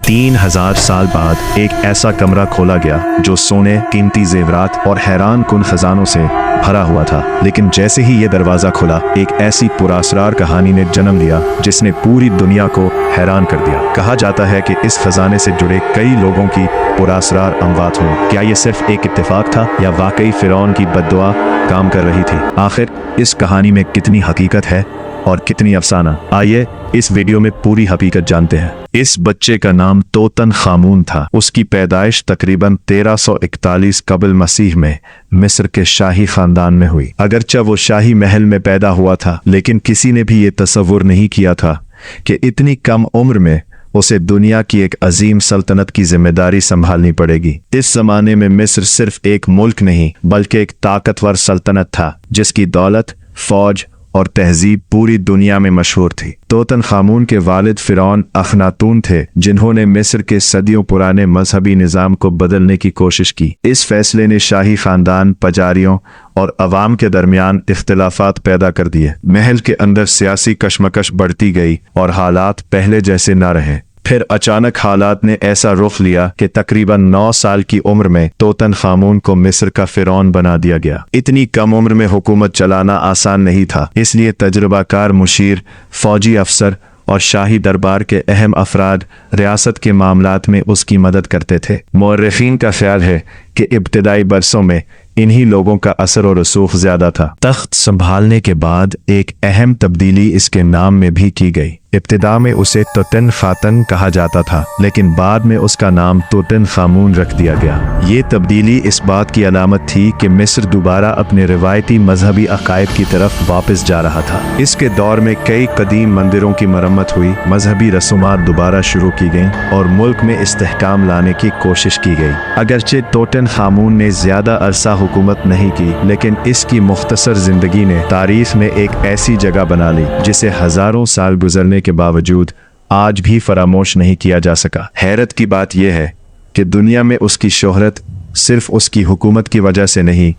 3000 साल बाद एक ऐसा कमरा खोला गया जो सोने, कीमती जेवरात और हैरान कुन खजानों से भरा हुआ था। लेकिन जैसे ही ये दरवाजा खुला, एक ऐसी पुरासरार कहानी ने जन्म लिया जिसने पूरी दुनिया को हैरान कर दिया। कहा जाता है कि इस खजाने से जुड़े कई लोगों की पुरासरार अमवात हुई। क्या ये सिर्फ एक इत्तेफाक था या वाकई फिरौन की बद्दुआ काम कर रही थी? आखिर इस कहानी में कितनी हकीकत है और कितनी अफसाना? आइए इस वीडियो में पूरी हकीकत जानते हैं। इस बच्चे का नाम तोतन खामून था। उसकी पैदाइश तकरीबन 1341 कबल मसीह में मिस्र के शाही खानदान में हुई। अगरचे वो शाही महल में पैदा हुआ था, लेकिन किसी ने भी ये तसव्वुर नहीं किया था कि इतनी कम उम्र में उसे दुनिया की एक अजीम सल्तनत की जिम्मेदारी संभालनी पड़ेगी। इस जमाने में मिस्र सिर्फ एक मुल्क नहीं बल्कि एक ताकतवर सल्तनत था जिसकी दौलत, फौज और तहजीब पूरी दुनिया में मशहूर थी। तोतन खामून के वालिद फिरौन अखनातून थे, जिन्होंने मिस्र के सदियों पुराने मजहबी निज़ाम को बदलने की कोशिश की। इस फैसले ने शाही खानदान, पुजारियों और अवाम के दरमियान इख्तिलाफात पैदा कर दिए। महल के अंदर सियासी कशमकश बढ़ती गई और हालात पहले जैसे न रहे। फिर अचानक हालात ने ऐसा रुख लिया कि तकरीबन 9 साल की उम्र में तोतन खामून को मिस्र का फिरौन बना दिया गया। इतनी कम उम्र में हुकूमत चलाना आसान नहीं था, इसलिए तजुर्बाकार मुशीर, फौजी अफसर और शाही दरबार के अहम अफराद रियासत के मामलात में उसकी मदद करते थे। मुअर्रिखीन का ख्याल है कि इब्तिदाई बरसों में इन्हीं लोगों का असर और रसूख ज्यादा था। तख्त संभालने के बाद एक अहम तब्दीली इसके नाम में भी की गई। इब्तिदा में उसे तोतन खातन कहा जाता था, लेकिन बाद में उसका नाम तोतन खामून रख दिया गया। ये तब्दीली इस बात की अलामत थी कि मिस्र दोबारा अपने रिवायती मजहबी अकायद की तरफ वापस जा रहा था। इसके दौर में कई कदीम मंदिरों की मरम्मत हुई, मजहबी रसूमात दोबारा शुरू की गईं और मुल्क में इस्तेहकाम लाने की कोशिश की गई। अगरचे तोतन खामून ने ज्यादा अरसा हुकूमत नहीं की, लेकिन इसकी मुख्तसर जिंदगी ने तारीख में एक ऐसी जगह बना ली जिसे हजारों साल गुजरने के बावजूद आज भी फरामोश नहीं किया जा सका। हैरत की बात यह है कि दुनिया में उसकी शोहरत सिर्फ उसकी हुकूमत की वजह से नहीं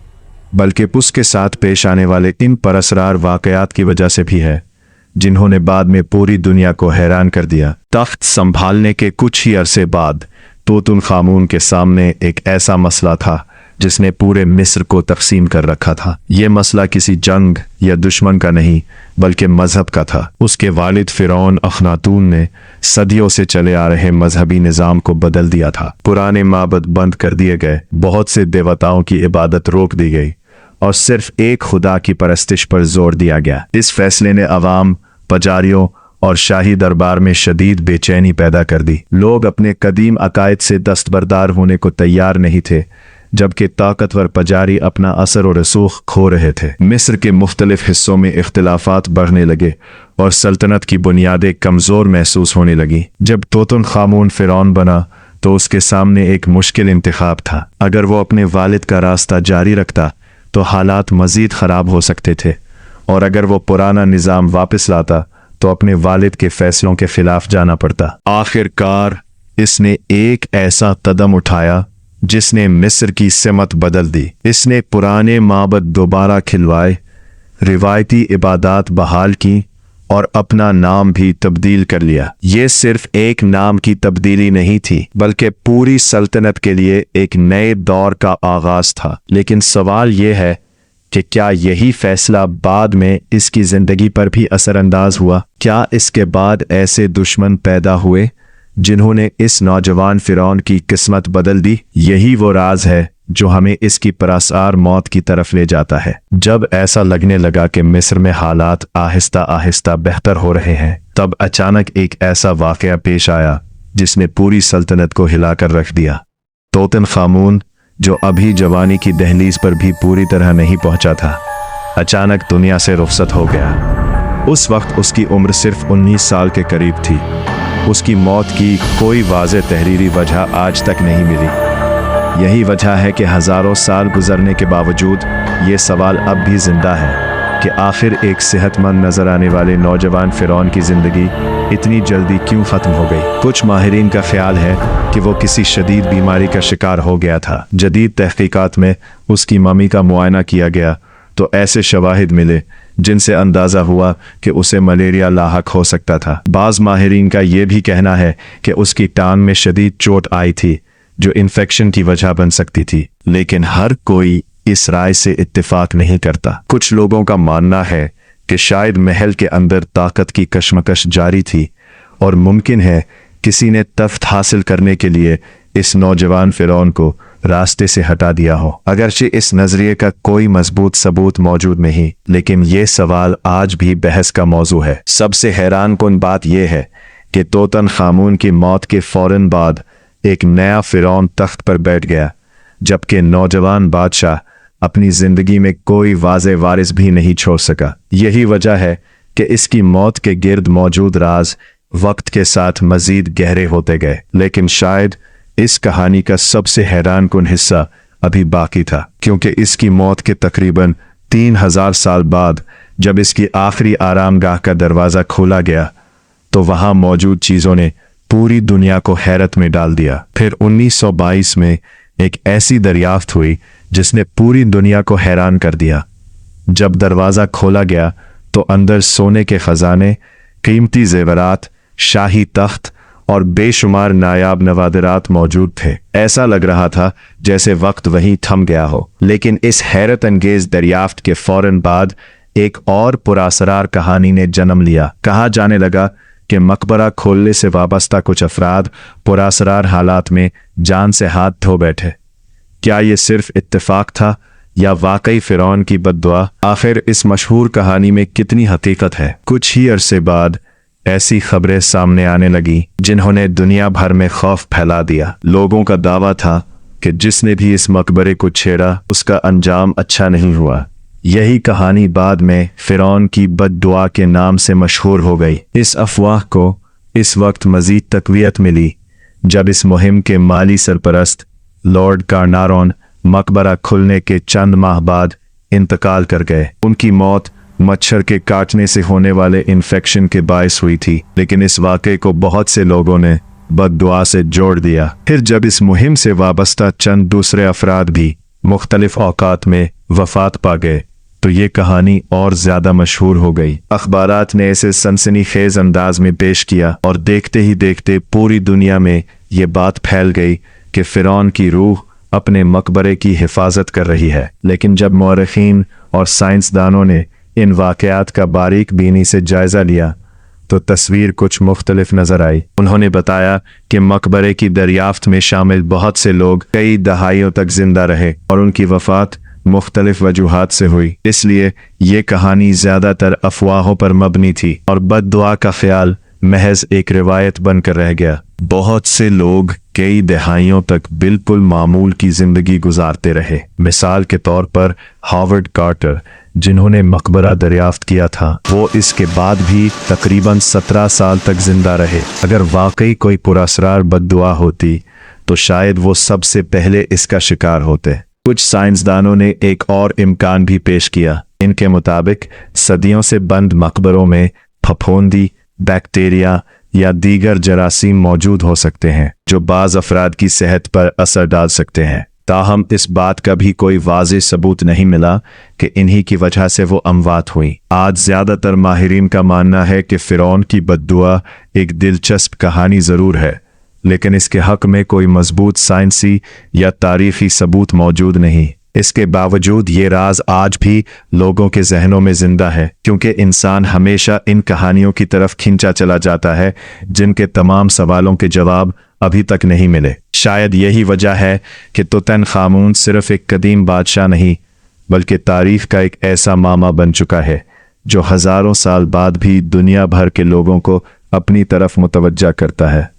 बल्कि उसके साथ पेश आने वाले इन परअसरार वाकयात की वजह से भी है, जिन्होंने बाद में पूरी दुनिया को हैरान कर दिया। तख्त संभालने के कुछ ही अरसे बाद तोतन खामून के सामने एक ऐसा मसला था जिसने पूरे मिस्र को तकसीम कर रखा था। यह मसला किसी जंग या दुश्मन का नहीं बल्कि मजहब का था। उसके वालिद फिरौन अखनातून ने सदियों से चले आ रहे मजहबी निज़ाम को बदल दिया था। पुराने माबद बंद कर दिए गए, बहुत से देवताओं की इबादत रोक दी गई और सिर्फ एक खुदा की परस्तिश पर जोर दिया गया। इस फैसले ने अवाम, पुजारियों और शाही दरबार में शदीद बेचैनी पैदा कर दी। लोग अपने कदीम अकायद से दस्तबरदार होने को तैयार नहीं थे, जबकि ताकतवर पुजारी अपना असर और रसूख खो रहे थे। मिस्र के मुख्तलिफ हिस्सों में इख्तिलाफात बढ़ने लगे और सल्तनत की बुनियादें कमज़ोर महसूस होने लगी। जब तोतन खामून फिरौन बना तो उसके सामने एक मुश्किल इंतखाब था। अगर वो अपने वालिद का रास्ता जारी रखता तो हालात मज़ीद ख़राब हो सकते थे, और अगर वो पुराना निज़ाम वापस लाता तो अपने वालिद के फैसलों के खिलाफ जाना पड़ता। आखिरकार इसने एक ऐसा कदम उठाया जिसने मिस्र की सिमत बदल दी। इसने पुराने माबद दोबारा खिलवाए, रिवायती इबादत बहाल की और अपना नाम भी तब्दील कर लिया। ये सिर्फ एक नाम की तब्दीली नहीं थी बल्कि पूरी सल्तनत के लिए एक नए दौर का आगाज था। लेकिन सवाल ये है कि क्या यही फैसला बाद में इसकी जिंदगी पर भी असरअंदाज हुआ? क्या इसके बाद ऐसे दुश्मन पैदा हुए जिन्होंने इस नौजवान फिरौन की किस्मत बदल दी? यही वो राज है जो हमें इसकी परअसरार मौत की तरफ ले जाता है। जब ऐसा लगने लगा कि मिस्र में हालात आहिस्ता आहिस्ता बेहतर हो रहे हैं, तब अचानक एक ऐसा वाकया पेश आया जिसने पूरी सल्तनत को हिलाकर रख दिया। तोतन खामून, जो अभी जवानी की दहलीज पर भी पूरी तरह नहीं पहुंचा था, अचानक दुनिया से रुखसत हो गया। उस वक्त उसकी उम्र सिर्फ 19 साल के करीब थी। उसकी मौत की कोई वाज़ेह तहरीरी वजह आज तक नहीं मिली। यही वजह है कि हज़ारों साल गुजरने के बावजूद ये सवाल अब भी जिंदा है कि आखिर एक सेहतमंद नजर आने वाले नौजवान फिरौन की ज़िंदगी इतनी जल्दी क्यों ख़त्म हो गई। कुछ माहिरीन का ख्याल है कि वो किसी शदीद बीमारी का शिकार हो गया था। जदीद तहकीकात में उसकी मम्मी का मुआयना किया गया तो ऐसे शवाहिद मिले जिनसे अंदाज़ा हुआ कि उसे मलेरिया लाहक हो सकता था। बाज़ माहिरीन का ये भी कहना है कि उसकी टांग में शदीद चोट आई थी जो इन्फेक्शन की वजह बन सकती थी, लेकिन हर कोई इस राय से इत्तेफाक नहीं करता। कुछ लोगों का मानना है कि शायद महल के अंदर ताकत की कशमकश जारी थी और मुमकिन है किसी ने तख्त हासिल करने के लिए इस नौजवान फिरौन को रास्ते से हटा दिया हो। अगरचे इस नजरिए का कोई मजबूत सबूत मौजूद नहीं, लेकिन ये सवाल आज भी बहस का मौजू है। सबसे हैरान कुन बात यह है कि तूतनखामुन की मौत के फौरन बाद एक नया फिरौन तख्त पर बैठ गया, जबकि नौजवान बादशाह अपनी जिंदगी में कोई वाज़े वारिस भी नहीं छोड़ सका। यही वजह है कि इसकी मौत के गिर्द मौजूद राज वक्त के साथ मजीद गहरे होते गए। लेकिन शायद इस कहानी का सबसे हैरान कुन हिस्सा अभी बाकी था, क्योंकि इसकी मौत के तकरीबन 3000 साल बाद जब इसकी आखिरी आरामगाह का दरवाज़ा खोला गया तो वहां मौजूद चीज़ों ने पूरी दुनिया को हैरत में डाल दिया। फिर 1922 में एक ऐसी दरियाफ्त हुई जिसने पूरी दुनिया को हैरान कर दिया। जब दरवाज़ा खोला गया तो अंदर सोने के खजाने, कीमती जेवरात, शाही तख्त और बेशुमार नायाब नवादिरात मौजूद थे। ऐसा लग रहा था जैसे वक्त वहीं थम गया हो। लेकिन इस हैरत अंगेज दरियाफ्त के फौरन बाद एक और पुरासरार कहानी ने जन्म लिया। कहा जाने लगा कि मकबरा खोलने से वाबस्ता कुछ अफराद पुरासरार हालात में जान से हाथ धो बैठे। क्या ये सिर्फ इत्तेफाक था या वाकई फिरौन की बद्दुआ? आखिर इस मशहूर कहानी में कितनी हकीकत है? कुछ ही अरसे बाद ऐसी खबरें सामने आने लगी जिन्होंने दुनिया भर में खौफ फैला दिया। लोगों का दावा था कि जिसने भी इस मकबरे को छेड़ा उसका अंजाम अच्छा नहीं हुआ। यही कहानी बाद में फिरौन की बद्दुआ के नाम से मशहूर हो गई। इस अफवाह को इस वक्त मजीद तकवीयत मिली जब इस मुहिम के माली सरपरस्त लॉर्ड कार्नारॉन मकबरा खुलने के चंद माह बाद इंतकाल कर गए। उनकी मौत मच्छर के काटने से होने वाले इन्फेक्शन के बायस हुई थी, लेकिन इस वाक़े को बहुत से लोगों ने बद्दुआ से जोड़ दिया। फिर जब इस मुहिम से वाबस्ता चंद दूसरे अफराद भी मुख्तलिफ औकात में वफात पा गए तो ये कहानी और ज्यादा मशहूर हो गई। अखबारात ने इसे सनसनीखेज अंदाज में पेश किया और देखते ही देखते पूरी दुनिया में ये बात फैल गई कि फिरौन की रूह अपने मकबरे की हिफाजत कर रही है। लेकिन जब मौरखीन और साइंसदानों ने इन वाक़यात का बारीक बीनी से जायजा लिया तो तस्वीर कुछ मुख्तलिफ नजर आई। उन्होंने बताया कि मकबरे की दरियाफ्त में शामिल बहुत से लोग कई दहाइयों तक जिंदा रहे और उनकी वफात मुख्तलिफ वजूहात से हुई। इसलिए ये कहानी ज्यादातर अफवाहों पर मबनी थी और बद्दुआ का ख्याल महज एक रिवायत बनकर रह गया। बहुत से लोग कई दहाइयों तक बिल्कुल मामूल की जिंदगी गुजारते रहे। मिसाल के तौर पर हॉवर्ड कार्टर, जिन्होंने मकबरा दरियाफ्त किया था, वो इसके बाद भी तकरीबन 17 साल तक जिंदा रहे। अगर वाकई कोई पुरअसरार बद्दुआ होती तो शायद वो सबसे पहले इसका शिकार होते। कुछ साइंसदानों ने एक और इम्कान भी पेश किया। इनके मुताबिक सदियों से बंद मकबरों में फफूंदी, बैक्टीरिया या दीगर जरासीम मौजूद हो सकते हैं जो बाज अफराद की सेहत पर असर डाल सकते हैं। ताहम इस बात का भी कोई वाज़ेह सबूत नहीं मिला कि इन्हीं की वजह से वो अमवात हुई। आज ज्यादातर माहिरीन का मानना है कि फिरौन की बद्दुआ एक दिलचस्प कहानी जरूर है, लेकिन इसके हक में कोई मजबूत साइंसी या तारीखी सबूत मौजूद नहीं। इसके बावजूद ये राज आज भी लोगों के जहनों में जिंदा है, क्योंकि इंसान हमेशा इन कहानियों की तरफ खींचा चला जाता है जिनके तमाम सवालों के जवाब अभी तक नहीं मिले। शायद यही वजह है कि तूतनखामुन सिर्फ एक कदीम बादशाह नहीं बल्कि तारीख का एक ऐसा मामा बन चुका है जो हजारों साल बाद भी दुनिया भर के लोगों को अपनी तरफ मुतवज्जा करता है।